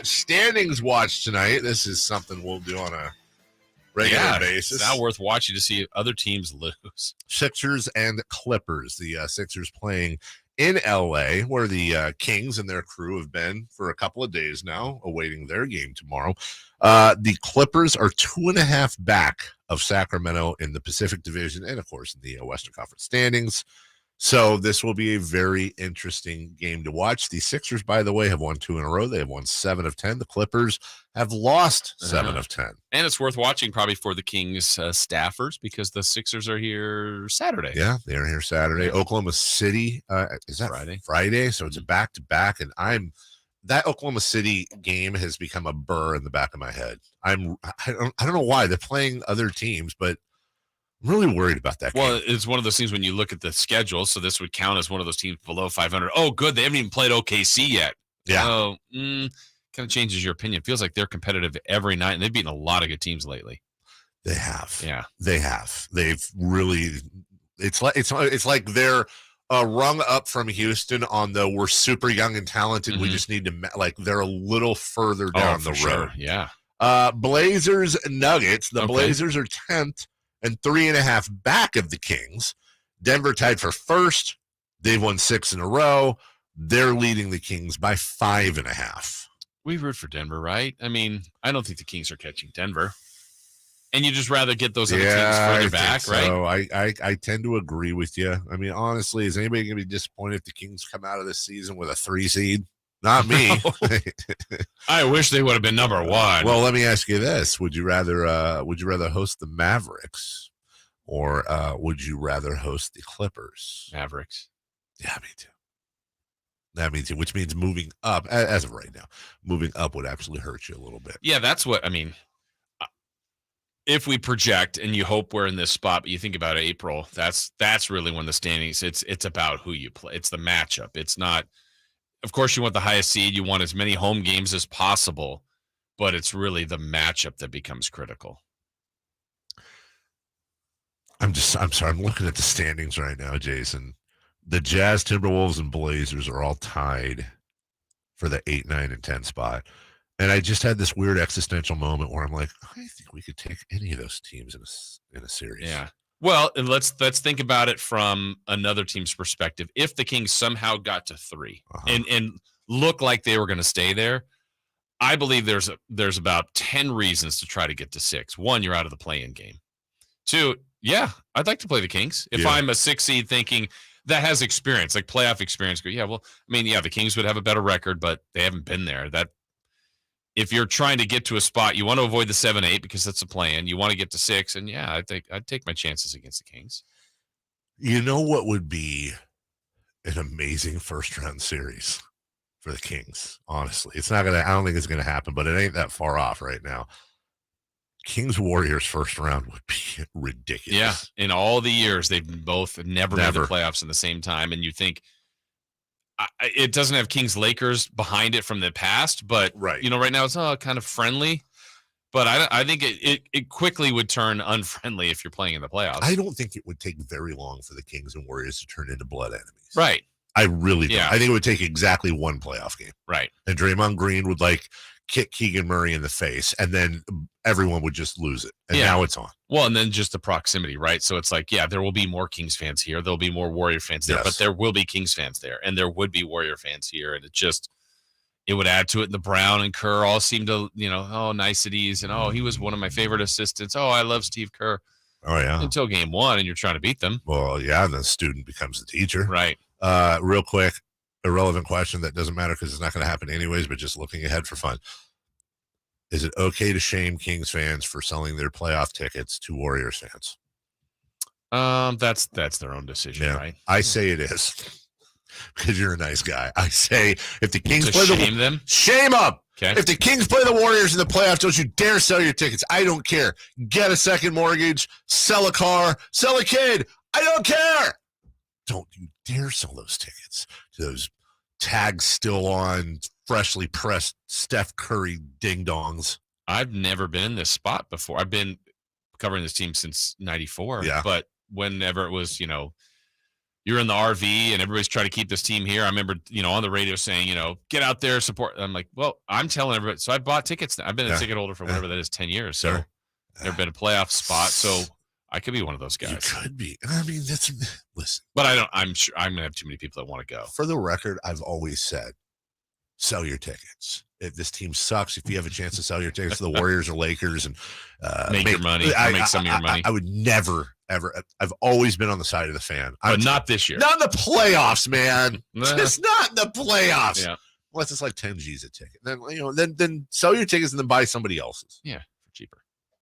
Standings watch tonight. This is something we'll do on a regular basis. It's not worth watching to see other teams lose. Sixers and Clippers. The Sixers playing in LA, where the Kings and their crew have been for a couple of days now, awaiting their game tomorrow. The Clippers are 2.5 back of Sacramento in the Pacific Division and, of course, in the Western Conference standings. So this will be a very interesting game to watch. The Sixers, by the way, have won 2 in a row. They have won 7 of 10. The Clippers have lost 7 of 10. And it's worth watching probably for the Kings staffers because the Sixers are here Saturday. Yeah, they're here Saturday. Yeah. Oklahoma City, is that Friday? So it's a back-to-back, and that Oklahoma City game has become a burr in the back of my head. I don't know why. They're playing other teams, but I'm really worried about that game. Well, it's one of those things when you look at the schedule, so this would count as one of those teams below 500. Oh, good. They haven't even played OKC yet. Yeah. So, kind of changes your opinion. It feels like they're competitive every night, and they've beaten a lot of good teams lately. They have. Yeah. They have. They've really – it's like they're a rung up from Houston on the we're super young and talented. We just need to – like they're a little further down the road. Sure. Yeah. Blazers Nuggets. The Blazers are 10th. And 3.5 back of the Kings. Denver tied for first. They've won 6 in a row. They're leading the Kings by 5.5. We root for Denver, right? I mean, I don't think the Kings are catching Denver. And you just rather get those other teams further back, right? So I tend to agree with you. I mean, honestly, is anybody going to be disappointed if the Kings come out of this season with a 3 seed? Not me. I wish they would have been number 1. Well, let me ask you this: Would you rather host the Mavericks, or would you rather host the Clippers? Mavericks. Yeah, me too. That means which means moving up as of right now. Moving up would actually hurt you a little bit. Yeah, that's what I mean. If we project and you hope we're in this spot, but you think about April, that's really when the standings. It's about who you play. It's the matchup. It's not. Of course, you want the highest seed. You want as many home games as possible, but it's really the matchup that becomes critical. I'm sorry. I'm looking at the standings right now, Jason. The Jazz, Timberwolves, and Blazers are all tied for the 8, 9, and 10 spot. And I just had this weird existential moment where I'm like, I think we could take any of those teams in a series. Yeah. Well, and let's think about it from another team's perspective. If the Kings somehow got to 3 and look like they were going to stay there, I believe there's about 10 reasons to try to get to 6. 1, you're out of the play-in game. 2, yeah, I'd like to play the Kings. If I'm a 6 seed thinking that has experience, like playoff experience, the Kings would have a better record, but they haven't been there. If you're trying to get to a spot, you want to avoid the 7-8 because that's a play-in. You want to get to 6, and I think I'd take my chances against the Kings. You know what would be an amazing first-round series for the Kings? Honestly, it's not gonna. I don't think it's gonna happen, but it ain't that far off right now. Kings Warriors first round would be ridiculous. Yeah, in all the years they've both never made the playoffs in the same time, and you think. It doesn't have Kings Lakers behind it from the past, but right now it's kind of friendly. But I think it quickly would turn unfriendly if you're playing in the playoffs. I don't think it would take very long for the Kings and Warriors to turn into blood enemies. Right. I really don't. I think it would take exactly one playoff game. Right. And Draymond Green would kick Keegan Murray in the face, and then everyone would just lose it. And now it's on. Well, and then just the proximity, right? So it's like, there will be more Kings fans here. There'll be more Warrior fans there, but there will be Kings fans there, and there would be Warrior fans here. And it would add to it. And the Brown and Kerr all seem to, niceties. And, he was one of my favorite assistants. Oh, I love Steve Kerr. Oh, yeah. Until game 1, and you're trying to beat them. Well, yeah, and the student becomes the teacher. Right. Real quick, irrelevant question that doesn't matter because it's not going to happen anyways, but just looking ahead for fun. Is it okay to shame Kings fans for selling their playoff tickets to Warriors fans? That's their own decision, right? I say it is because you're a nice guy. I say if the Kings shame them, shame them. Okay. If the Kings play the Warriors in the playoffs, don't you dare sell your tickets. I don't care. Get a second mortgage, sell a car, sell a kid. I don't care. Don't you dare sell those tickets to those tags still on, freshly pressed Steph Curry ding-dongs. I've never been in this spot before. I've been covering this team since 94. Yeah. But whenever it was, you're in the RV and everybody's trying to keep this team here. I remember, on the radio saying, get out there, support. I'm like, well, I'm telling everybody. So I bought tickets. I've been a ticket holder for whatever that is, 10 years. So never been a playoff spot. So I could be one of those guys. You could be. Listen. But I'm sure I'm going to have too many people that want to go. For the record, I've always said, sell your tickets. If this team sucks, if you have a chance to sell your tickets to the Warriors or Lakers and make your money, make some of your money. I would never, ever. I've always been on the side of the fan. But not this year. Not in the playoffs, man. Just not in the playoffs. Yeah. Unless it's like 10 G's a ticket. Then, then sell your tickets and then buy somebody else's. Yeah.